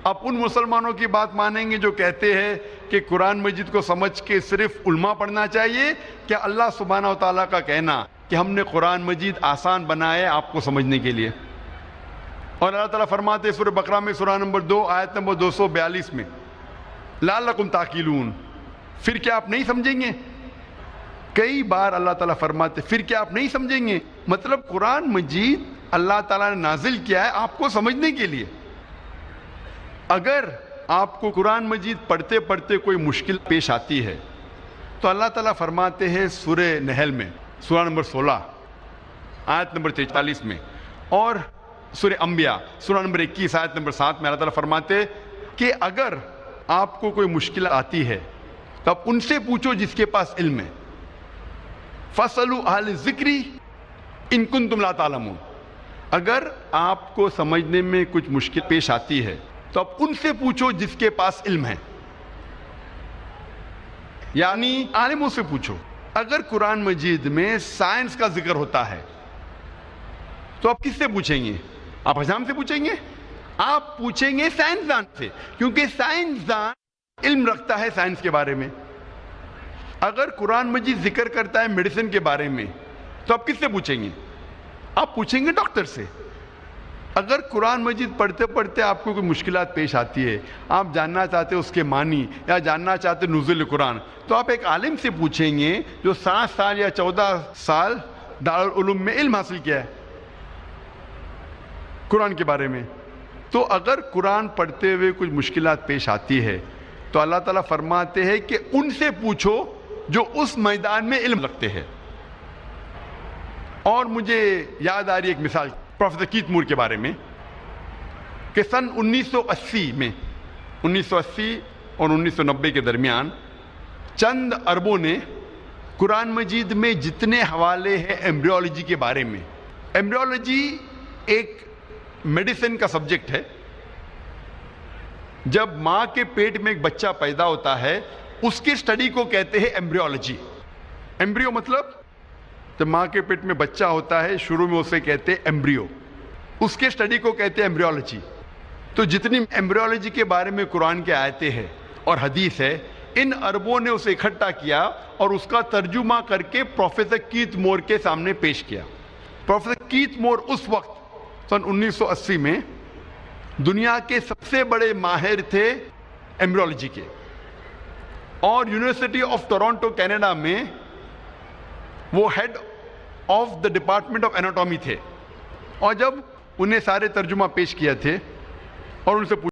آپ ان مسلمانوں کی بات مانیں گے جو کہتے ہیں کہ قرآن مجید کو سمجھ کے صرف علماء پڑھنا چاہیے؟ کہ اللہ سبحانہ و تعالیٰ کا کہنا کہ ہم نے قرآن مجید آسان بنایا ہے آپ کو سمجھنے کے لیے؟ اور اللہ تعالیٰ فرماتے ہیں سورہ بقرہ میں سورہ نمبر 2 آیت نمبر 242 میں لعلکم تعقلون، پھر کیا آپ نہیں سمجھیں گے؟ کئی بار اللہ تعالیٰ فرماتے پھر کیا آپ نہیں سمجھیں گے؟ مطلب قرآن مجید اللہ تعالیٰ نے نازل کیا ہے آپ کو سمجھنے کے لیے۔ اگر آپ کو قرآن مجید پڑھتے پڑھتے کوئی مشکل پیش آتی ہے تو اللہ تعالیٰ فرماتے ہیں سورہ نحل میں سورہ نمبر 16 آیت نمبر 43 میں، اور سورہ انبیاء سورہ نمبر 21 آیت نمبر 7 میں اللہ تعالیٰ فرماتے کہ اگر آپ کو کوئی مشکل آتی ہے تو آپ ان سے پوچھو جس کے پاس علم ہے۔ فَاسْأَلُوا أَهْلَ الذِّكْرِ إِن كُنتُمْ لَا تَعْلَمُونَ، اگر آپ کو سمجھنے میں کچھ مشکل پیش آتی ہے تو آپ ان سے پوچھو جس کے پاس علم ہے، یعنی عالموں سے پوچھو۔ اگر قرآن مجید میں سائنس کا ذکر ہوتا ہے تو آپ کس سے پوچھیں گے؟ آپ حجام سے پوچھیں گے؟ آپ پوچھیں گے سائنسدان سے، کیونکہ سائنسدان علم رکھتا ہے سائنس کے بارے میں۔ اگر قرآن مجید ذکر کرتا ہے میڈیسن کے بارے میں تو آپ کس سے پوچھیں گے؟ آپ پوچھیں گے ڈاکٹر سے۔ اگر قرآن مجید پڑھتے پڑھتے آپ کو کوئی مشکلات پیش آتی ہے، آپ جاننا چاہتے اس کے معنی یا جاننا چاہتے نزول قرآن، تو آپ ایک عالم سے پوچھیں گے جو 7 سال یا 14 سال دارالعلوم میں علم حاصل کیا ہے قرآن کے بارے میں۔ تو اگر قرآن پڑھتے ہوئے کچھ مشکلات پیش آتی ہے تو اللہ تعالیٰ فرماتے ہیں کہ ان سے پوچھو جو اس میدان میں علم رکھتے ہیں۔ اور مجھے یاد آ رہی ایک مثال پروفیسر کیت مور کے بارے میں کہ سن 1980 میں 1980 اور 1990 کے درمیان چند عربوں نے قرآن مجید میں جتنے حوالے ہیں ایمبریولوجی کے بارے میں، ایمبریولوجی ایک میڈیسن کا سبجیکٹ ہے۔ جب ماں کے پیٹ میں ایک بچہ پیدا ہوتا ہے اس کی سٹڈی کو کہتے ہیں ایمبریولوجی۔ ایمبریو مطلب جب ماں کے پیٹ میں بچہ ہوتا ہے شروع میں اسے کہتے ہیں ایمبریو، اس کے سٹڈی کو کہتے ہیں ایمبریولوجی۔ تو جتنی ایمبریولوجی کے بارے میں قرآن کے آیتیں ہیں اور حدیث ہے، ان عربوں نے اسے اکٹھا کیا اور اس کا ترجمہ کر کے پروفیسر کیت مور کے سامنے پیش کیا۔ پروفیسر کیت مور اس وقت سن 1980 میں دنیا کے سب سے بڑے ماہر تھے ایمبریولوجی کے، اور یونیورسٹی آف ٹورانٹو کینیڈا میں وہ head of the department of anatomy تھے۔ اور جب انہیں سارے ترجمہ پیش کیا تھے اور ان سے